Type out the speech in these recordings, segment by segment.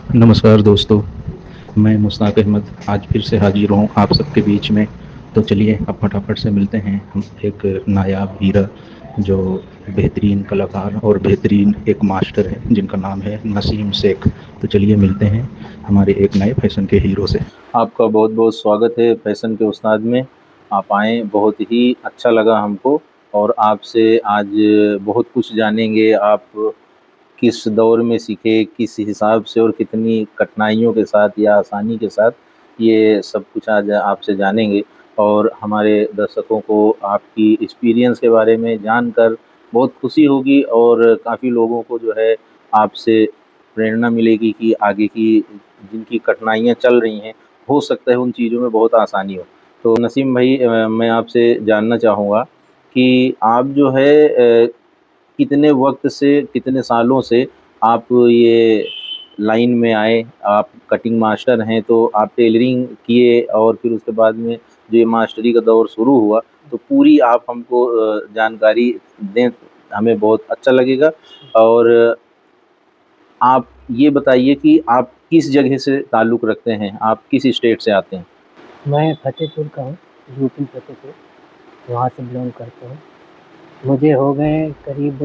नमस्कार दोस्तों, मैं मुश्ताक अहमद आज फिर से हाजिर हूँ आप सबके बीच में। तो चलिए अब फटाफट से मिलते हैं हम एक नायाब हीरा जो बेहतरीन कलाकार और बेहतरीन एक मास्टर है जिनका नाम है नसीम शेख। तो चलिए मिलते हैं हमारे एक नए फैशन के हीरो से। आपका बहुत बहुत स्वागत है फैशन के उस्ताद में। आप आए, बहुत ही अच्छा लगा हमको। और आपसे आज बहुत कुछ जानेंगे। आप किस दौर में सीखे, किस हिसाब से और कितनी कठिनाइयों के साथ या आसानी के साथ, ये सब कुछ आज आपसे जानेंगे। और हमारे दर्शकों को आपकी एक्सपीरियंस के बारे में जानकर बहुत खुशी होगी और काफ़ी लोगों को जो है आपसे प्रेरणा मिलेगी कि आगे की जिनकी कठिनाइयाँ चल रही हैं, हो सकता है उन चीज़ों में बहुत आसानी हो। तो नसीम भाई, मैं आपसे जानना चाहूँगा कि आप जो है कितने वक्त से, कितने सालों से आप ये लाइन में आए। आप कटिंग मास्टर हैं तो आप टेलरिंग किए और फिर उसके बाद में जो ये मास्टरी का दौर शुरू हुआ, तो पूरी आप हमको जानकारी दें, हमें बहुत अच्छा लगेगा। और आप ये बताइए कि आप किस जगह से ताल्लुक़ रखते हैं, आप किस स्टेट से आते हैं? मैं फ़तेहपुर का हूँ, यूपी फ़तेहपुर, वहाँ से बिलॉन्ग करता हूँ। मुझे हो गए करीब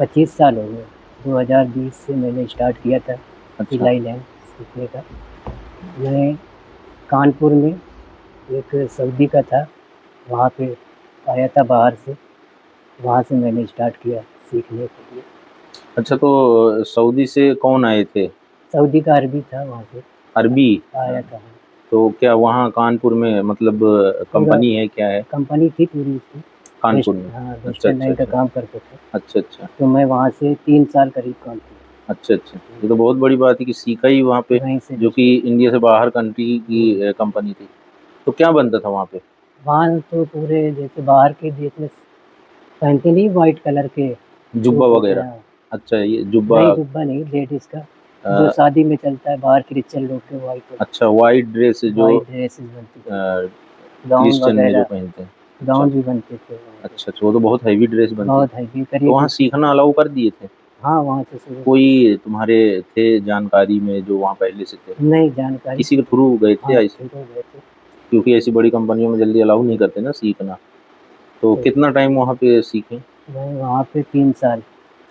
25 साल हो गए। 2020 से मैंने स्टार्ट किया था अच्छा। सिलाई लाइन सीखने का। मैं कानपुर में एक सऊदी का था, वहाँ पे आया था बाहर से, वहाँ से मैंने स्टार्ट किया सीखने के लिए। अच्छा, तो सऊदी से कौन आए थे? सऊदी का अरबी था, वहाँ से अरबी? आया था। तो क्या वहाँ कानपुर में मतलब पूरा कंपनी है, क्या है कंपनी थी पूरी उसकी, कानपुर में? हाँ, अच्छा, वेस्टर्न अच्छा, लाइन का अच्छा। काम करते थे। अच्छा, अच्छा। तो मैं वहाँ से 3 साल करीब काम किया। अच्छा, अच्छा। ये तो बहुत बड़ी बात है कि सीखा ही वहाँ पे, वहीं से जो कि वेस्टर्न। इंडिया से बाहर कंट्री की कंपनी थी। तो क्या बनता था वहाँ पे? वहाँ तो पूरे जैसे बाहर के देश में पहनते नहीं वाइट कलर के जुब्बा सूट होते वगैरह? हैं। अच्छा, ये जुब्बा। नहीं, जुब्बा नहीं, लेडीज़ का जो अ, शादी में चलता है बाहर क्रिश्चियन लोग के वाइट अच्छा, वाइट ड्रेस जो वाइट ड्रेसेस बनती थी, गाउन क्रिश्चियन में जो वगैरह, पहनते हैं। अच्छा, गाउन भी बनते थे वहाँ पे। अच्छा, अच्छा। वो तो बहुत हैवी ड्रेस बनती बहुत थी। हैवी तो करीब वहाँ सीखना अलाउ कर दिए थे? हाँ, वहाँ से शुरू से। कोई तुम्हारे थे जानकारी में जो वहाँ पहले से थे? नहीं, जानकारी किसी के थी। थ्रू गए थे हाँ, या ऐसे? ठीक हो गए थे। क्योंकि ऐसी बड़ी कंपनियों में जल्दी अलाउ नहीं करते ना सीखना। तो तो कितना टाइम वहाँ पे सीखे? मैं वहाँ पे 3 साल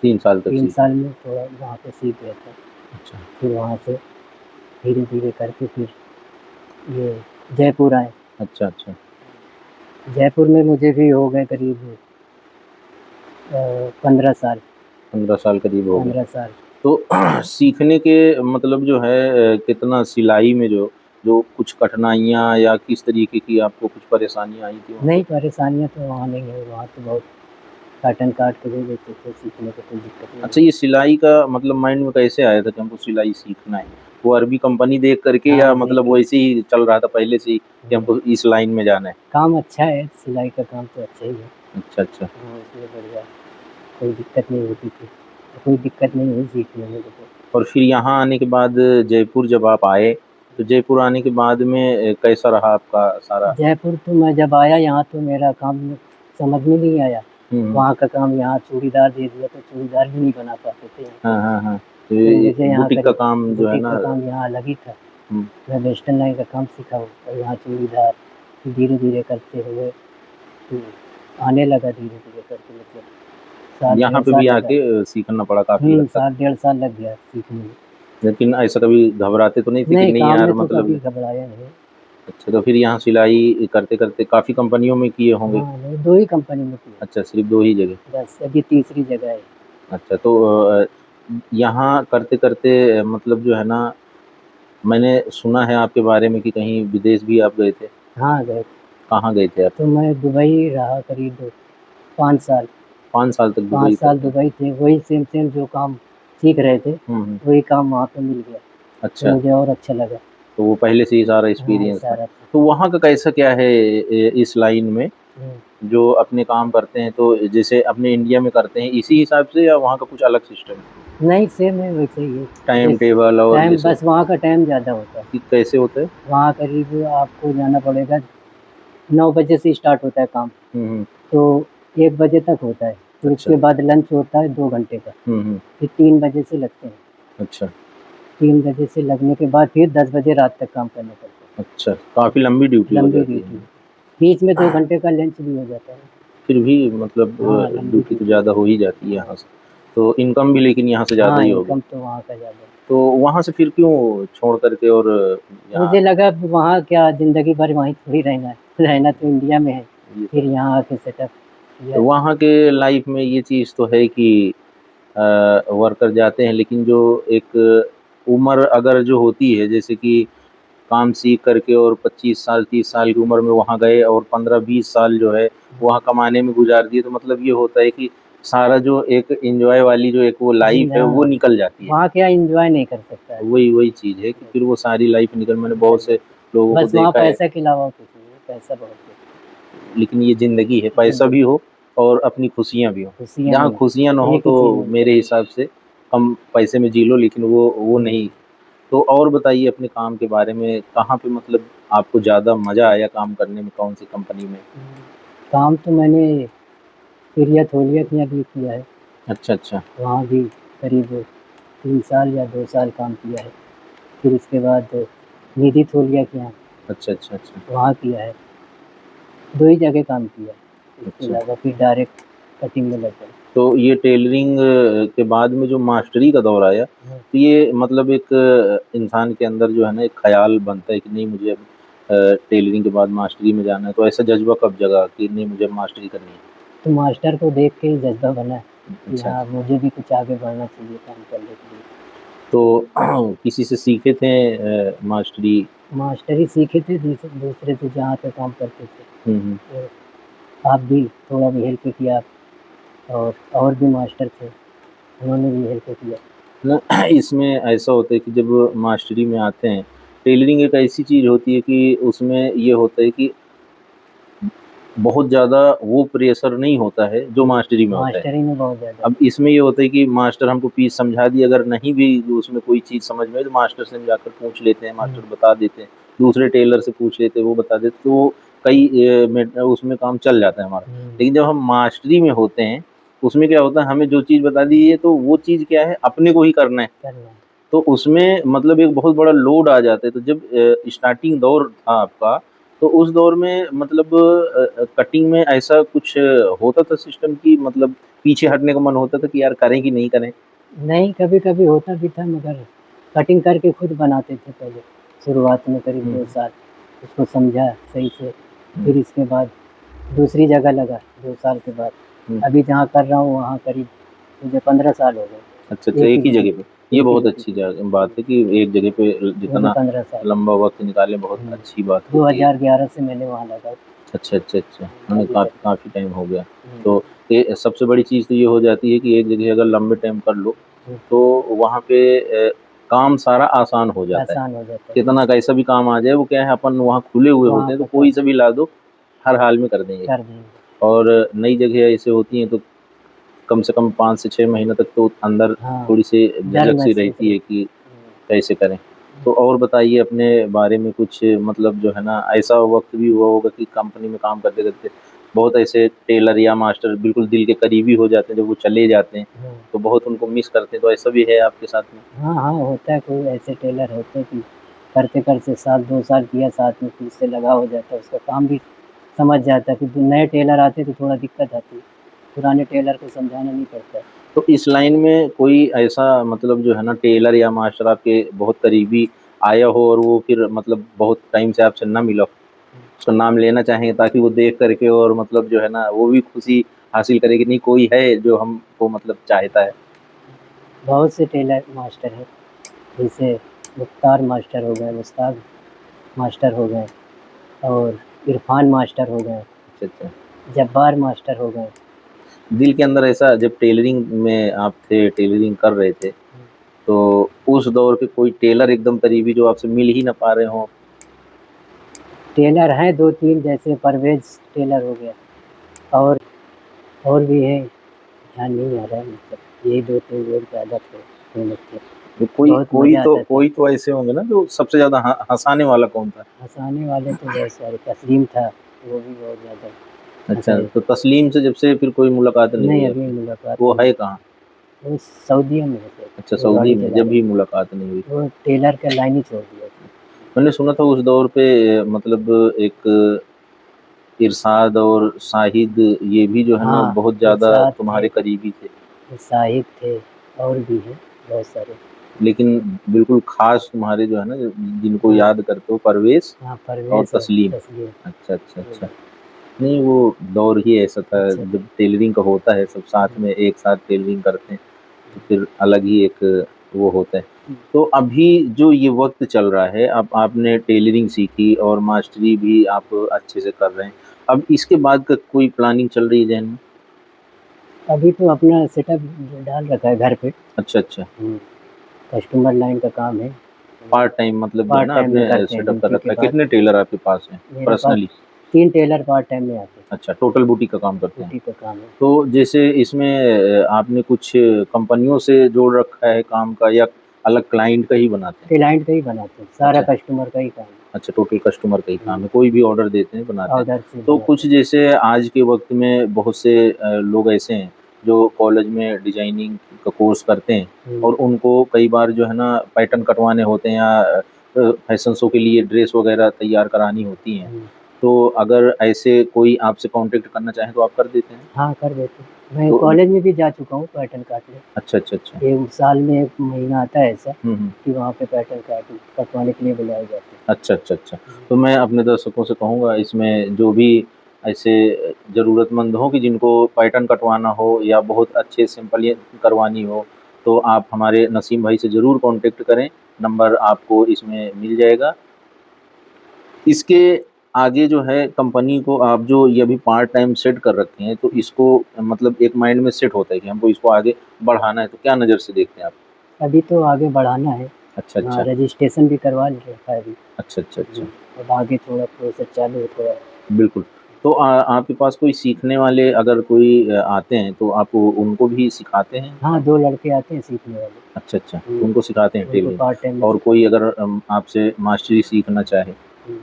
3 साल तक 3 सीखे। साल में थोड़ा वहाँ पे सीख गया था। अच्छा। फिर वहाँ से धीरे-धीरे करके फिर ये जयपुर आए। अच्छा, अच्छा। जयपुर में मुझे भी हो गए करीब 15 साल। 15 साल करीब हो गए। 15 साल। तो सीखने के मतलब जो है कितना सिलाई में जो जो कुछ कठिनाइयाँ या किस तरीके की आपको कुछ परेशानियाँ आई थी वहाँ पे? नहीं, परेशानियाँ तो वहाँ नहीं है, वहाँ तो बहुत काट एंड काट के दे देते थे, सीखने को कोई दिक्कत नहीं अच्छा, है। ये सिलाई का मतलब माइंड में कैसे आया था कि हमको सिलाई सीखना है? वो अरबी कंपनी देख कर के या हाँ, देख मतलब कर वैसे ही चल रहा था पहले से ही कि हुँ, हमको इस लाइन में जाना है? काम अच्छा है, सिलाई का काम तो अच्छा ही है। अच्छा, अच्छा। हाँ, उसमें बढ़िया कोई दिक्कत नहीं होती थी। कोई दिक्कत नहीं हुई सीखने में मुझे। और फिर यहाँ आने के बाद जयपुर जब आप आए, तो जयपुर आने के बाद में कैसा रहा आपका सारा? जयपुर तो मैं जब आया यहाँ तो मेरा काम समझ में नहीं आया। हुँ, हुँ। वहाँ का काम यहाँ चूड़ीदार दे दिया तो चूड़ीदार भी नहीं बना पाते थे यहाँ पे। हाँ, हाँ, हाँ। तो तो ये मुझे यहाँ बुटीक का करीब काम जो है बुटीक ना। का काम यहाँ अलग ही था। हुँ। मैं वेस्टर्न लाइन का काम सीखा हूँ और यहाँ चूड़ीदार धीरे-धीरे करते हुए फिर आने लगा धीरे-धीरे करके मतलब साल यहाँ डेढ़ पे साल भी लगा। आके सीखना पड़ा काफ़ी हद तक। साल डेढ़ साल लग गया सीखने में। लेकिन ऐसा कभी घबराते तो नहीं थे कि नहीं, नहीं काम यार में तो कभी मतलब। घबराया नहीं। अच्छा, तो फिर यहाँ सिलाई करते-करते काफ़ी कंपनियों में किए होंगे? हाँ, नहीं 2 ही कंपनी में किया, अच्छा, सिर्फ़ 2 ही जगह। बस अभी तीसरी जगह है। अच्छा, तो यहाँ करते-करते मतलब जो है ना, मैंने सुना है आपके बारे में कि कहीं विदेश भी आप गए थे। हाँ, गए थे। कहाँ गए थे आप? तो मैं दुबई रहा करीब 5 साल। 5 साल तक 5 दुबई तक साल हैं। दुबई थे, वही सेम जो काम सीख रहे थे, हुँ, हुँ। वही काम वहाँ पे मिल गया, तो अच्छा, मुझे और अच्छा लगा। तो वो पहले से ही सारा हाँ, एक्सपीरियंस था। सारा था। तो वहाँ का कैसा क्या है इस लाइन में? हुँ। जो अपने काम करते हैं तो जैसे अपने इंडिया में करते हैं इसी हिसाब से या वहाँ का कुछ अलग सिस्टम है? नहीं, सेम है वैसे ही है। टाइम जैसे टेबल और टाइम जैसे बस वहाँ का टाइम ज़्यादा होता है। कि कैसे होता है? वहाँ करीब आपको जाना पड़ेगा 9 बजे से स्टार्ट होता है काम, हुँ, हुँ। तो 1 बजे तक होता है, फिर अच्छा। उसके बाद लंच होता है 2 घंटे का, हुँ, हुँ। फिर 3 बजे से लगते हैं। अच्छा। 3 बजे से लगने के बाद फिर 10 बजे रात तक काम करना पड़ता अच्छा, काफ़ी लंबी ड्यूटी है, हो लंबी जाती ड्यूटी है। है। बीच में 2 घंटे का लंच भी हो जाता है। फिर भी मतलब हाँ, लंबी ड्यूटी तो ड्यूटी ज़्यादा हो ही जाती है यहाँ से। तो इनकम भी लेकिन यहाँ से ज़्यादा हाँ, ही होगी। इनकम तो वहाँ का ज़्यादा है। तो वहाँ से फिर क्यों छोड़ कर के और यहाँ मुझे लगा वहाँ क्या ज़िंदगी भर वहीं थोड़ी रहना है, रहना तो इंडिया में है, ये फिर यहाँ आके सेटअप किया। तो वहाँ के लाइफ में ये चीज़ तो है कि वर्कर जाते हैं, लेकिन जो एक उम्र अगर जो होती है, जैसे कि काम सीख करके और 25 साल 30 साल की उम्र में वहाँ गए और 15-20 साल जो है वहाँ कमाने में गुजार दिए, तो मतलब ये होता है कि सारा जो एक एंजॉय वाली जो एक वो लाइफ है वो हाँ, निकल जाती है। वहाँ क्या एन्जॉय नहीं कर सकता है। वही वही चीज़ है कि फिर वो सारी लाइफ निकल, मैंने बहुत से लोगों को बस वहाँ देखा है। पैसा के अलावा कुछ नहीं है, पैसा बहुत है। लेकिन ये ज़िंदगी है, पैसा भी ज़िंदगी हो और अपनी खुशियाँ भी हों। खुशियाँ जहाँ भी खुशियाँ ना हो एक ही तो चीज़ मिल मेरे सकती हिसाब से कम पैसे में जी लो, लेकिन वो है। नहीं। तो और बताइए अपने काम के बारे में, कहाँ पे मतलब आपको ज़्यादा मज़ा आया काम करने में, कौन-सी कंपनी में? काम तो मैंने फिरिया-थोलिया में भी किया है, अच्छा, अच्छा। वहाँ भी करीब 3 साल या 2 साल काम किया है। फिर इसके बाद निधि थोलिया के यहाँ अच्छा, अच्छा, अच्छा। वहाँ किया है, 2 ही जगह काम किया है। इसके अच्छा। अलावा फिर डायरेक्ट कटिंग में लग गए। तो ये टेलरिंग के बाद में जो मास्टरी का दौर आया, तो ये मतलब एक इंसान के अंदर जो है ना एक ख़्याल बनता है कि नहीं मुझे अब टेलरिंग के बाद मास्टरी में जाना है, तो ऐसा जज़्बा कब जगा कि नहीं मुझे मास्टरी करनी है? तो मास्टर को देख के ही जज़्बा बना कि अच्छा, हाँ, अच्छा। मुझे भी कुछ आगे बढ़ना चाहिए काम करने के लिए। तो किसी से सीखे थे मास्टरी? मास्टरी सीखे थे दूसरे से जहाँ पे काम करते थे। हुँ, हुँ। तो आप भी थोड़ा भी हेल्प किया और भी मास्टर थे, उन्होंने भी हेल्प किया। ना इसमें ऐसा होता है कि जब मास्टरी में आते हैं, टेलरिंग एक ऐसी चीज़ होती है कि उसमें ये होता है कि बहुत ज़्यादा वो प्रेशर नहीं होता है जो मास्टरी में होता है। मास्टरी में बहुत ज़्यादा अब इसमें ये होता है कि मास्टर हमको पीस समझा दिया, अगर नहीं भी उसमें कोई चीज़ समझ में आई तो मास्टर से हम जाकर पूछ लेते हैं, मास्टर बता देते हैं। दूसरे टेलर से पूछ लेते हैं, वो बता देते, तो कई उसमें काम चल जाता है हमारा। लेकिन जब हम मास्टरी में होते हैं, उसमें क्या होता है हमें जो चीज़ बता दी है तो वो चीज़ क्या है अपने को ही करना है। करना है। तो उसमें मतलब एक बहुत बड़ा लोड आ जाता है। तो जब स्टार्टिंग दौर था आपका, तो उस दौर में मतलब कटिंग में ऐसा कुछ होता था सिस्टम कि मतलब पीछे हटने का मन होता था कि यार करें कि नहीं करें? नहीं, कभी-कभी होता भी था मगर कटिंग करके खुद बनाते थे पहले, शुरुआत में करीब हुँ, 2 साल, उसको समझा सही से, हुँ, फिर इसके बाद दूसरी जगह लगा 2 साल के बाद। हुँ। अभी जहाँ कर रहा हूँ वहाँ करीब मुझे 15 साल हो अच्छा, गए, अच्छा, एक एक ही ही जगह जगह पे। ये एक ही बहुत जगह अच्छी पे। बात है कि एक जगह पे मुझे जितना 15 साल लंबा वक़्त निकालें बहुत हुँ, अच्छी बात होती है। 2011 से मैंने वहाँ लगा अच्छा, अच्छा, अच्छा। मैंने अभी तक। काफ़ी काफ़ी टाइम हो गया। हुँ, तो ये सबसे बड़ी चीज़ तो ये हो जाती है कि एक जगह अगर लंबे टाइम कर लो, हुँ, तो वहाँ पे काम सारा आसान हो जाता है। आसान हो जाता है। कितना कैसा भी काम आ जाए, वो क्या है अपन वहाँ खुले हुए वहाँ होते हैं, तो पता कोई सा भी ला दो, हर हाल में कर देंगे। कर देंगे। और नई जगह ऐसे होती हैं तो कम से कम 5 से 6 महीने तक तो अंदर हाँ, थोड़ी-सी डर झिझक-सी महसूस रहती है रहता कि है। कैसे करें? तो और बताइए अपने बारे में कुछ, मतलब जो है ना ऐसा वक़्त भी हुआ होगा कि कंपनी में काम करते-करते बहुत ऐसे टेलर या मास्टर बिल्कुल दिल के करीबी हो जाते हैं, जब वो चले जाते हैं, हुँ, तो बहुत उनको मिस करते हैं, तो ऐसा भी है आपके साथ में? हाँ, हाँ, होता है कोई ऐसे टेलर होते हैं कि करते-करते साल 2 साल किया साथ में फिर उससे लगाव हो जाता है, उसका काम भी समझ जाता है, फिर जो नए टेलर आते हैं तो थोड़ा दिक्कत आती है, पुराने टेलर को समझाना नहीं पड़ता है। तो इस लाइन में कोई ऐसा मतलब जो है ना टेलर या मास्टर आपके बहुत करीबी आया हो और वो फिर मतलब बहुत टाइम से आपसे ना मिला हो? उसका नाम लेना चाहेंगे ताकि वो देख कर के और मतलब जो है ना वो भी खुशी हासिल करे कि नहीं कोई है जो हमको मतलब चाहता है। बहुत से टेलर मास्टर हैं, जैसे मुख्तार मास्टर हो गए, मुश्ताक मास्टर हो गए और इरफान मास्टर हो गए, अच्छा, अच्छा। जब्बार मास्टर हो गए। दिल के अंदर ऐसा जब टेलरिंग में आप थे, टेलरिंग कर रहे थे, तो उस दौर के कोई टेलर एकदम करीबी जो आपसे मिल ही ना पा रहे हों? टेलर हैं 2-3 जैसे परवेज़ टेलर हो गया और और भी हैं, ध्यान नहीं आ रहा है मतलब यही 2-3 लोग ज़्यादा थे, फेमस थे। तो कोई बहुत कोई मज़ा तो आता था। कोई तो ऐसे होंगे ना जो सबसे ज़्यादा हँसाने वाला कौन था? हँसाने वाले तो बहुत सारे तस्लीम था, वो भी बहुत ज़्यादा अच्छा, हँसाए। तो तस्लीम से जब से फिर कोई मुलाकात नहीं नहीं, हुई अभी आपकी? मुलाकात वो नहीं है हुई। कहाँ? वो सऊदी में है सर। अच्छा, वो सऊदी गाड़ी में चला जब रहे भी मुलाकात नहीं हुई। वो टेलर का लाइन ही छोड़ दिया था। मैंने सुना था उस दौर पे मतलब एक इरशाद और शाहिद, ये भी जो है ना हाँ, बहुत ज़्यादा इरशाद थे, तुम्हारे करीबी थे। शाहिद थे और भी हैं बहुत सारे। लेकिन बिल्कुल ख़ास तुम्हारे जो है ना जिनको हाँ, याद करते हो, परवेज़ हाँ और परवेज़ और तस्लीम। तस्लीम। अच्छा, अच्छा, ये अच्छा। नहीं, वो दौर ही ऐसा था, अच्छा था। जब टेलरिंग का होता है सब साथ हुँ, में एक साथ टेलरिंग करते हैं, तो फिर अलग ही एक वो होता है। हुँ। तो अभी जो ये वक़्त चल रहा है, अब आपने टेलरिंग सीखी और मास्टरी भी आप अच्छे से कर रहे हैं। अब इसके बाद का कोई प्लानिंग चल रही है ज़हन में? अभी तो अपना सेटअप डाल रखा है घर पे। अच्छा, अच्छा। हुँ, कस्टमर लाइन का काम है। पार्ट टाइम मतलब जो है पार्ट ना टाइम में आपने करते हैं सेटअप कर ड्यूटी के रखा है। बाद। कितने टेलर आपके पास हैं मेरे पास पर्सनली? 3 टेलर पार्ट टाइम में आते हैं। अच्छा, टोटल बुटीक का काम करते हैं। ड्यूटी का काम है। तो जैसे इसमें आपने कुछ कंपनियों से जोड़ रखा है काम का, या अलग क्लाइंट का ही बनाते हैं? क्लाइंट का ही बनाते हैं, सारा अच्छा, कस्टमर का ही काम है। अच्छा, टोटल कस्टमर का ही काम हुँ, है, कोई भी ऑर्डर देते हैं, बनाते हैं। ऑर्डर से तो बनाते कुछ हैं। जैसे आज के वक़्त में बहुत से लोग ऐसे हैं जो कॉलेज में डिज़ाइनिंग का कोर्स करते हैं हुँ, और उनको कई बार जो है ना पैटर्न कटवाने होते हैं, या फैशन शो के लिए ड्रेस वग़ैरह तैयार करानी होती हैं। हुँ। तो अगर ऐसे कोई आपसे कॉन्टैक्ट करना चाहे तो आप कर देते हैं? हाँ, कर देते हैं। मैं तो कॉलेज में भी जा चुका हूँ पैटर्न काटने। अच्छा, अच्छा, अच्छा। 1 साल में 1 महीना आता है ऐसा हुँ, हुँ। कि वहाँ पे पैटर्न कटवाने के लिए बुलाए जाते हैं। अच्छा, अच्छा, अच्छा। हुँ, तो मैं अपने दर्शकों से कहूँगा, इसमें जो भी ऐसे ज़रूरतमंद हों कि जिनको पैटर्न कटवाना हो या बहुत अच्छे सिंपल ये करवानी हो, तो आप हमारे नसीम भाई से ज़रूर कॉन्टैक्ट करें, नंबर आपको इसमें मिल जाएगा। इसके आगे जो है कंपनी को आप जो ये अभी पार्ट टाइम सेट कर रखे हैं, तो इसको मतलब एक माइंड में सेट होता है कि हमको इसको आगे बढ़ाना है, तो क्या नज़र से देखते हैं आप? अभी तो आगे बढ़ाना है। अच्छा, हाँ, अच्छा। रजिस्ट्रेशन भी करवा रखा है अभी। अच्छा, अच्छा, अच्छा। अब आगे थोड़ा प्रोसेस चालू है थोड़ा। बिल्कुल। तो आपके पास कोई सीखने वाले अगर कोई आते हैं तो आप उनको भी सिखाते हैं? हाँ, 2 लड़के आते हैं सीखने वाले। अच्छा, अच्छा, हुँ, उनको सिखाते हैं उनको टेलरिंग। पार्ट टाइम में और कोई सिखाते हैं। अगर आपसे मास्टरी सीखना चाहे, हुँ,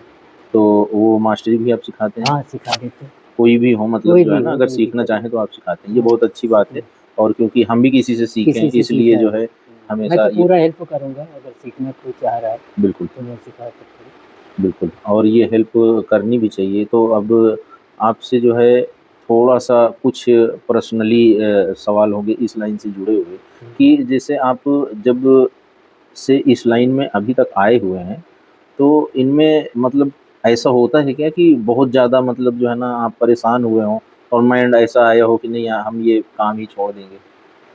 तो वो मास्टरी भी आप सिखाते हैं? हाँ, सिखा देते हैं। कोई भी हो मतलब जो है ना, अगर कोई सीखना दिक्कत नहीं। चाहें तो आप सिखाते हैं, ये हाँ, बहुत अच्छी बात है। सीखना और क्योंकि हम भी किसी से सीखे हैं, किसी से इसलिए सीखा है। जो है मैं हमेशा तो ये पूरा हेल्प करूँगा अगर सीखना कोई चाह रहा है, बिल्कुल। तो मैं सिखा सकता हूँ। बिल्कुल, और ये हेल्प करनी भी चाहिए। तो अब आपसे जो है थोड़ा-सा कुछ पर्सनली सवाल होंगे इस लाइन से जुड़े हुए, हुँ, हुँ। कि जैसे आप जब से इस लाइन में अभी तक आए हुए हैं, तो इनमें मतलब ऐसा होता है क्या कि बहुत ज़्यादा मतलब जो है ना आप परेशान हुए हों और माइंड ऐसा आया हो कि नहीं यार हम ये काम ही छोड़ देंगे?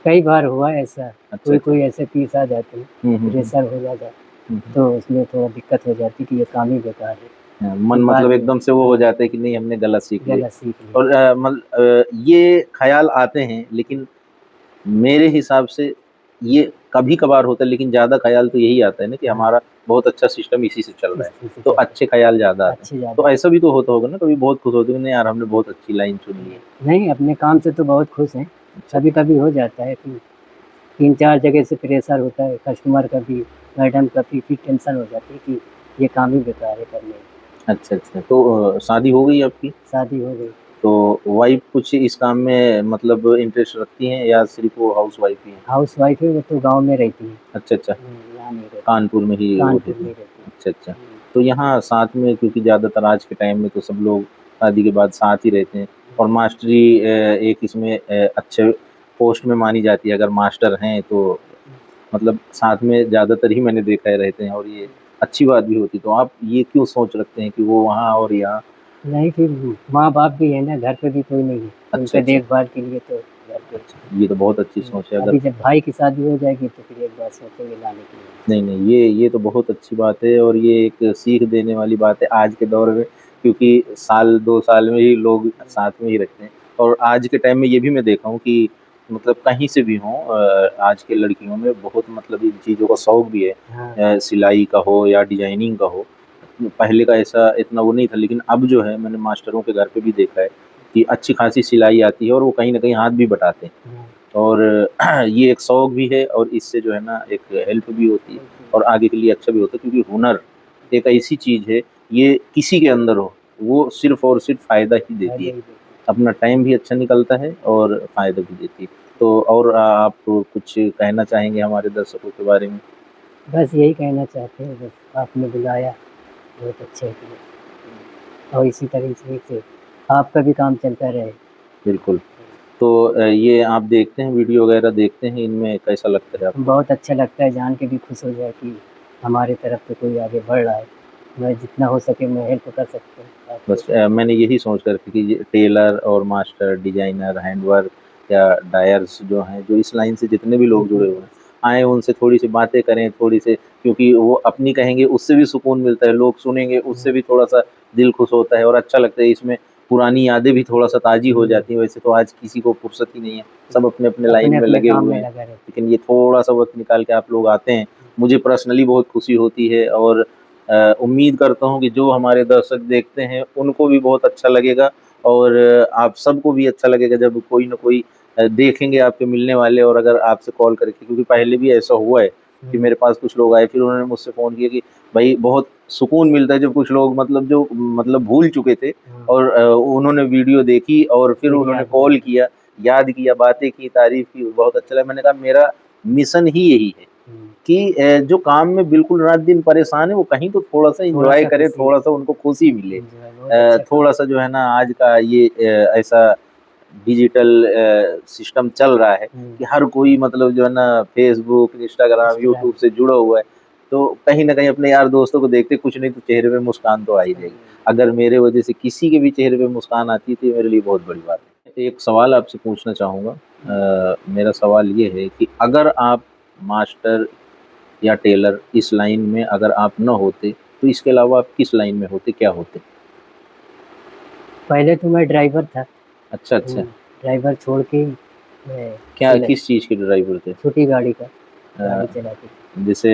कई बार हुआ है ऐसा, अच्छा, अच्छा। कोई-कोई ऐसे पीस आ जाते हैं, हुँ, हुँ, हुँ। प्रेशर हो जाता है, हुँ, हुँ। तो उसमें थोड़ा दिक्कत हो जाती है कि ये काम ही बेकार है। हाँ, मन फिर बाद मतलब में एकदम से वो हो हाँ, जाता है कि नहीं हमने गलत सीख लिया। गलत सीख लिया। और ये ख़्याल आते हैं, लेकिन मेरे हिसाब से ये कभी-कभार होता है, लेकिन ज़्यादा ख़्याल तो यही आता है ना कि हाँ, हमारा बहुत अच्छा सिस्टम इसी से चल रहा है, इस चीज़ से तो चल रहा अच्छे ख़्याल ज़्यादा है, आते हैं। अच्छी ज़्यादा तो है। ऐसा भी तो होता होगा ना, कभी बहुत खुश होते हो नहीं यार हमने बहुत अच्छी लाइन चुन ली है। नहीं, अपने काम से तो बहुत खुश हैं। अच्छा, अच्छा। कभी-कभी हो जाता है कि 3-4 जगह से प्रेशर होता है, कस्टमर का भी, मैडम का भी, फिर टेंशन हो जाती है कि ये काम ही बेकार है करने में। अच्छा, अच्छा। तो शादी हो गई आपकी? शादी हो गई। तो वाइफ़ कुछ इस काम में मतलब इंटरेस्ट रखती हैं, या सिर्फ़ वो हाउसवाइफ़ ही हैं? हाउसवाइफ़ है, वो तो गाँव में रहती हैं। अच्छा, अच्छा। यहाँ नहीं रहती, कानपुर में ही वो कानपुर रहती में हैं। रहती हैं। अच्छा, अच्छा। हुँ, तो यहाँ साथ में, क्योंकि ज़्यादातर आज के टाइम में तो सब लोग शादी के बाद साथ ही रहते हैं, और मास्टरी एक इसमें अच्छे पोस्ट में मानी जाती है, अगर मास्टर हैं तो मतलब साथ में ज़्यादातर ही मैंने देखा है रहते हैं, और ये अच्छी बात भी होती है। तो आप ये क्यों सोच रखते हैं कि वो वहाँ और यहाँ? नहीं फिर माँ-बाप भी है ना, घर पे भी कोई नहीं है, तो अच्छा, उनका अच्छा। देखभाल के लिए तो घर पे अच्छा, ये तो बहुत अच्छी सोच है। अगर अभी जब भाई की शादी हो जाएगी तो फिर एक बार सोचेंगे लाने के लिए। नहीं, नहीं, ये तो बहुत अच्छी बात है, और ये एक सीख देने वाली बात है आज के दौर में, क्योंकि साल 2 साल में ही लोग साथ में ही रखते हैं। और आज के टाइम में ये भी मैं देखा हूँ कि मतलब कहीं से भी हों, आज के लड़कियों में बहुत मतलब इन चीज़ों का शौक भी है। हाँ, सिलाई का हो या डिज़ाइनिंग का हो। पहले का ऐसा इतना वो नहीं था, लेकिन अब जो है मैंने मास्टरों के घर पे भी देखा है कि अच्छी खासी सिलाई आती है, और वो कहीं न कहीं हाथ भी बटाते हैं। हाँ, और ये एक शौक भी है, और इससे जो है ना एक हेल्प भी होती है, और आगे के लिए अच्छा भी होता है, क्योंकि हुनर एक ऐसी चीज़ है, ये किसी के अंदर हो, वो सिर्फ़ और सिर्फ़ फ़ायदा ही देती फ़ायदा है। ही देती है। अपना टाइम भी अच्छा निकलता है और फ़ायदा भी देती है। तो और आप कुछ कहना चाहेंगे हमारे दर्शकों के बारे में? बस यही कहना चाहते हैं, बस आपने बुलाया बहुत अच्छे किया और इसी तरीके से आपका भी काम चलता रहे। बिल्कुल। तो ये आप देखते हैं वीडियो वगैरह देखते हैं, इनमें कैसा लगता है आपको? बहुत अच्छा लगता है, जान के भी खुश हो जाए कि हमारे तरफ से कोई आगे बढ़ रहा है। मैं जितना हो सके मैं हेल्प कर सकता हूँ आपको। बस मैंने यही सोच कर के कि ये टेलर और मास्टर, डिज़ाइनर, हैंडवर्क या डायर्स जो हैं, जो इस लाइन से जितने भी लोग जुड़े हुए हैं, आएँ उनसे थोड़ी-सी बातें करें, थोड़ी-सी, क्योंकि वो अपनी कहेंगे उससे भी सुकून मिलता है, लोग सुनेंगे उससे भी थोड़ा-सा दिल खुश होता है और अच्छा लगता है। इसमें पुरानी यादें भी थोड़ा-सा ताज़ी हो जाती हैं। वैसे तो आज किसी को फुर्सत ही नहीं है, सब अपने-अपने लाइन में अपने-अपने लगे काम हुए में हैं। लगा रहता है। लेकिन ये थोड़ा-सा वक़्त निकाल के आप लोग आते हैं, मुझे पर्सनली बहुत खुशी होती है और उम्मीद करता हूँ कि जो हमारे दर्शक देखते हैं उनको भी बहुत अच्छा लगेगा और आप सबको भी अच्छा लगेगा जब कोई न कोई देखेंगे आपके मिलने वाले और अगर आपसे कॉल करके, क्योंकि पहले भी ऐसा हुआ है कि मेरे पास कुछ लोग आए, फिर उन्होंने मुझसे फ़ोन किया कि भाई बहुत सुकून मिलता है जब कुछ लोग मतलब जो मतलब भूल चुके थे और उन्होंने वीडियो देखी और फिर फिर उन्होंने याद कॉल किया, याद किया, बातें की, तारीफ़ की, बहुत अच्छा लगा। मैंने कहा मेरा मिशन ही यही है कि जो काम में बिल्कुल रात-दिन परेशान है, वो कहीं तो थोड़ा-सा एन्जॉय थोड़ा-सा करें, खुशी थोड़ा-सा उनको खुशी मिले। एन्जॉय बहुत अच्छा काम। थोड़ा-सा जो है ना आज का ये ऐसा डिजिटल सिस्टम चल रहा है कि हर कोई मतलब जो है ना फ़ेसबुक, इंस्टाग्राम, इंस्टाग्राम यूट्यूब से जुड़ा हुआ है। तो कहीं न कहीं अपने यार दोस्तों को देखते कुछ नहीं तो चेहरे पे मुस्कान तो आ ही जाएगी। अगर मेरे वजह से किसी के भी चेहरे पे मुस्कान आती है तो ये मेरे लिए बहुत बड़ी बात है। एक सवाल आपसे पूछना चाहूँगा। मेरा सवाल ये है कि अगर आप मास्टर या टेलर इस लाइन में अगर आप ना होते, तो इसके अलावा आप किस लाइन में होते, क्या होते? पहले तो मैं ड्राइवर था। अच्छा, अच्छा। ड्राइवर छोड़ के ही मैं क्या सिलाई किस चीज़ के ड्राइवर थे? छोटी गाड़ी का अ, गाड़ी चलाते थे। जैसे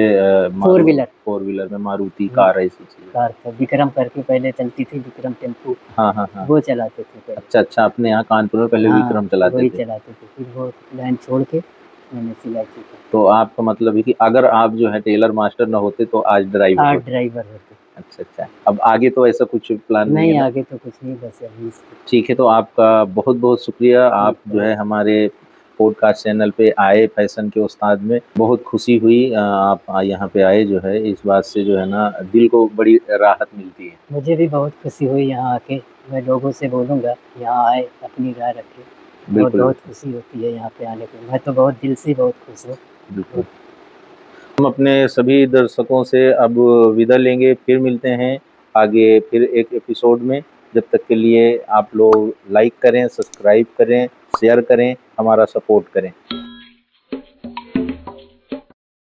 फ़ोर व्हीलर फ़ोर व्हीलर में मारुति कार ऐसी चीज़ें? कार था, विक्रम करके पहले चलती थी, विक्रम टेम्पू, हाँ, हाँ, हाँ। वो चलाते थे पहले। अच्छा, अच्छा, अपने यहाँ कानपुर में पहले हाँ, विक्रम चलाते वही थे। चलाते थे। फिर वो लाइन छोड़ के मैंने सिलाई सीखा। तो आपका मतलब है कि अगर आप जो है टेलर मास्टर ना होते तो आज ड्राइवर आज होते। ड्राइवर होते। अच्छा, अच्छा। अब आगे तो ऐसा कुछ प्लान नहीं है नहीं, ना? आगे तो कुछ नहीं, बस अभी ठीक है, तो आपका बहुत-बहुत शुक्रिया। आप जो है हमारे पॉडकास्ट चैनल पे आए फैशन के उस्ताद में, बहुत खुशी हुई आप यहाँ पे आए जो है, इस बात से जो है ना दिल को बड़ी राहत मिलती है। मुझे भी बहुत खुशी हुई यहाँ आके। मैं लोगों से बोलूँगा यहाँ आए, अपनी राय रखें और बिल्कुल, बहुत खुशी होती है यहाँ पे आने पे। मैं तो बहुत दिल से बहुत खुश हूँ। बिल्कुल। हम अपने सभी दर्शकों से अब विदा लेंगे, फिर मिलते हैं आगे फिर एक एपिसोड में। जब तक के लिए आप लोग लाइक करें, सब्सक्राइब करें, शेयर करें, हमारा सपोर्ट करें।